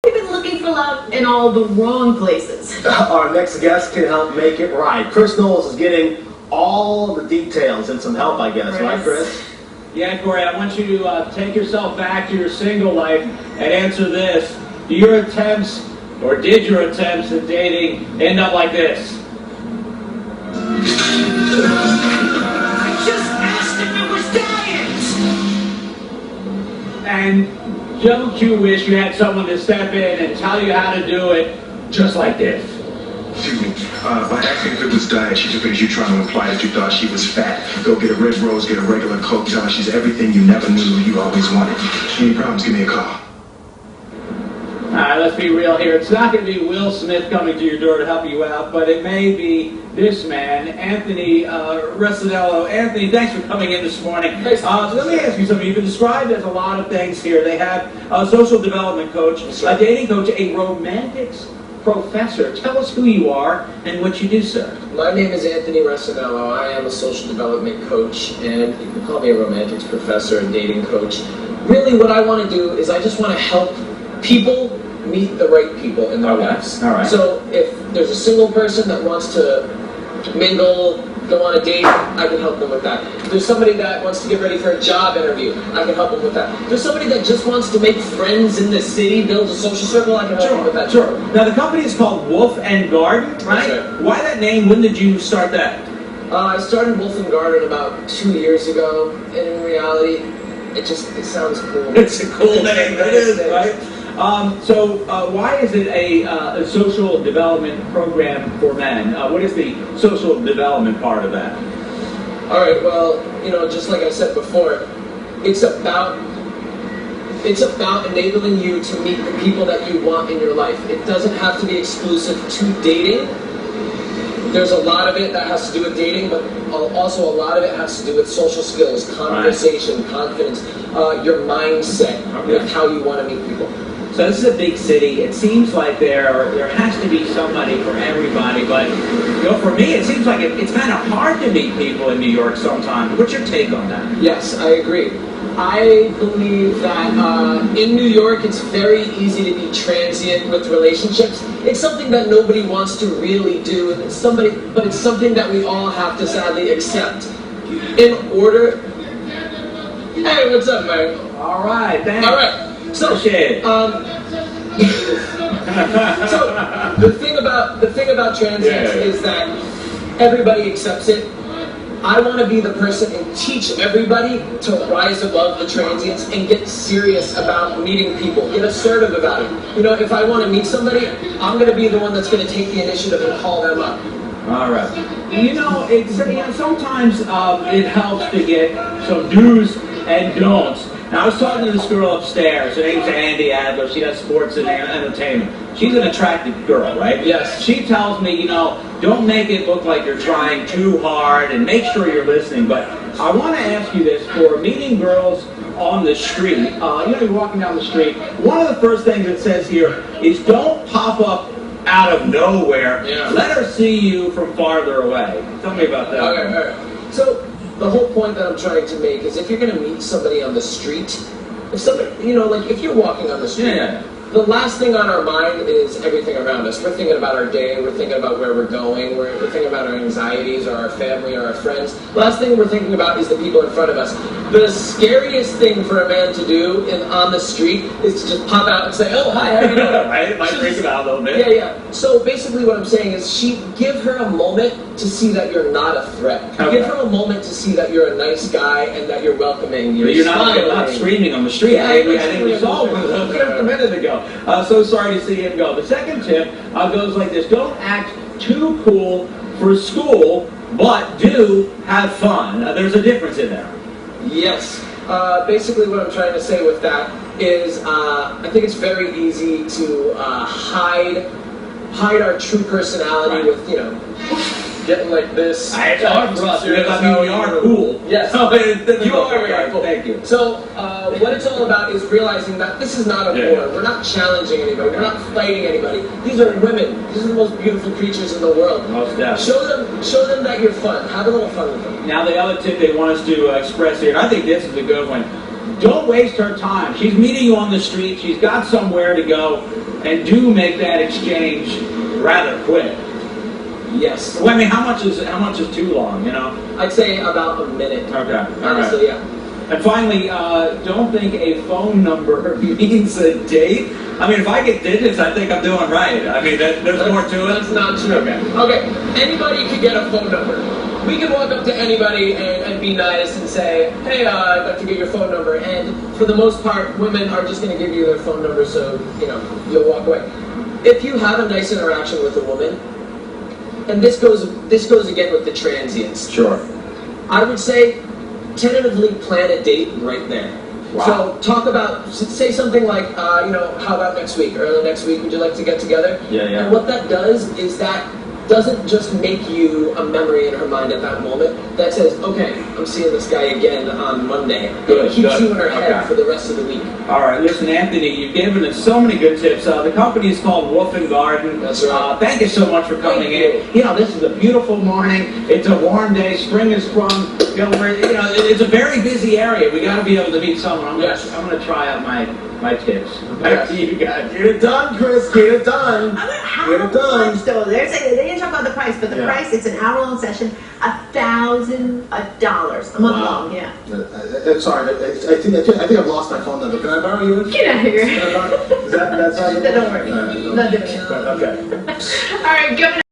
We've been looking for love in all the wrong places. Our next guest can help make it right. Chris Knowles is getting all the details and some help, I guess. Right, Chris? Yeah, Corey, I want you to take yourself back to your single life and answer this. Do your attempts, or did your attempts at dating end up like this? I just asked if it was diet! And don't you wish you had someone to step in and tell you how to do it just like this? Excuse me, by asking if it was diet, she took it as you trying to imply that you thought she was fat. Go get a red rose, get a regular Coke, tell her she's everything you never knew you always wanted. Any problems, give me a call. Alright, let's be real here. It's not going to be Will Smith coming to your door to help you out, but it may be this man, Anthony Recenello. Anthony, thanks for coming in this morning. Let me ask you something. You've been described as a lot of things here. They have a social development coach, a dating coach, a romantics professor. Tell us who you are and what you do, sir. My name is Anthony Recenello. I am a social development coach, and you can call me a romantics professor and dating coach. Really, what I want to do is I just want to help people meet the right people in their lives. All right. So if there's a single person that wants to mingle, go on a date, I can help them with that. If there's somebody that wants to get ready for a job interview, I can help them with that. If there's somebody that just wants to make friends in the city, build a social circle, I can help them with that. Sure. Now, the company is called Wolf and Garden, right? That's right. Why that name? When did you start that? I started Wolf and Garden about 2 years ago, and in reality, it sounds cool. It's a cool name. It is, right? Why is it a social development program for men? What is the social development part of that? All right, well, just like I said before, it's about enabling you to meet the people that you want in your life. It doesn't have to be exclusive to dating. There's a lot of it that has to do with dating, but also a lot of it has to do with social skills, conversation, confidence, your mindset, with how you want to meet people. So this is a big city. It seems like there has to be somebody for everybody, but for me, it seems like it's kind of hard to meet people in New York sometimes. What's your take on that? Yes, I agree. I believe that in New York, it's very easy to be transient with relationships. It's something that nobody wants to really do, but it's something that we all have to sadly accept. In order... Hey, what's up, man? All right, thanks. All right. So, so the thing about transients is that everybody accepts it. I want to be the person and teach everybody to rise above the transients and get serious about meeting people. Get assertive about it. If I want to meet somebody, I'm going to be the one that's going to take the initiative and call them up. All right. Sometimes it helps to get some do's and don'ts. Now, I was talking to this girl upstairs. Her name's Andy Adler. She does sports and entertainment. She's an attractive girl, right? Yes. She tells me, don't make it look like you're trying too hard and make sure you're listening. But I want to ask you this. For meeting girls on the street, you're walking down the street, one of the first things it says here is don't pop up out of nowhere. Yeah. Let her see you from farther away. Tell me about that. Okay, all right. So, the whole point that I'm trying to make is if you're going to meet somebody on the street, if you're walking on the street, the last thing on our mind is everything around us. We're thinking about our day, we're thinking about where we're going, we're thinking about our anxieties or our family or our friends. The last thing we're thinking about is the people in front of us. The scariest thing for a man to do on the street is to just pop out and say, oh, hi, how are you doing? Right? Might freak it out a little bit. Yeah. So basically what I'm saying is give her a moment to see that you're not a threat. Okay. Give her a moment to see that you're a nice guy and that you're welcoming. You're not screaming on the street. Yeah, I think we saw a minute ago. So sorry to see him go. The second tip goes like this. Don't act too cool for school, but do have fun. There's a difference in there. Yes. Basically what I'm trying to say with that is I think it's very easy to hide our true personality with, getting like this. It's hard for us because we are cool. Yes. You are very cool. Thank you. So what it's all about is realizing that this is not a war. We're not challenging anybody. We're not fighting anybody. These are women. These are the most beautiful creatures in the world. Most definitely. Show them that you're fun. Have a little fun with them. Now the other tip they want us to express here, and I think this is a good one. don't waste her time. She's meeting you on the street. She's got somewhere to go, and do make that exchange rather quick. Yes. Well, I mean, how much is too long? You know. I'd say about a minute. Okay. All right. Honestly, yeah. And finally, don't think a phone number means a date. I mean, if I get digits, I think I'm doing right. I mean, there's more to it. That's not true. Okay. Anybody could get a phone number. We can walk up to anybody and be nice and say, hey, I'd like to get your phone number. And for the most part, women are just going to give you their phone number, so, you know, you'll walk away. If you have a nice interaction with a woman, and this goes again with the transients. Sure. I would say tentatively plan a date right there. Wow. So talk about, say something like, you know, how about next week, early next week, would you like to get together? Yeah, yeah. And what that does is that doesn't just make you a memory in her mind at that moment. That says, okay, I'm seeing this guy again on Monday. Good, It keeps good. you in her head Okay. for the rest of the week. All right, listen, Anthony, you've given us so many good tips. The company is called Wolf and Garden. That's right. Thank you so much for coming Thank in. You know, this is a beautiful morning. It's a warm day. Spring has sprung. You know, it's a very busy area. We got to be able to meet someone. I'm gonna try out my tips. Back to you guys. Get it done, Chris. Get it done. How Get it done. much though? They didn't talk about the price, but the Yeah. price, it's an hour-long session, $1,000 a month long. Yeah. Sorry, I think I've lost my phone number. Can I borrow yours? Get out of here. Is that's how you? Don't worry. All right, Not doing it. Okay. All right, Governor.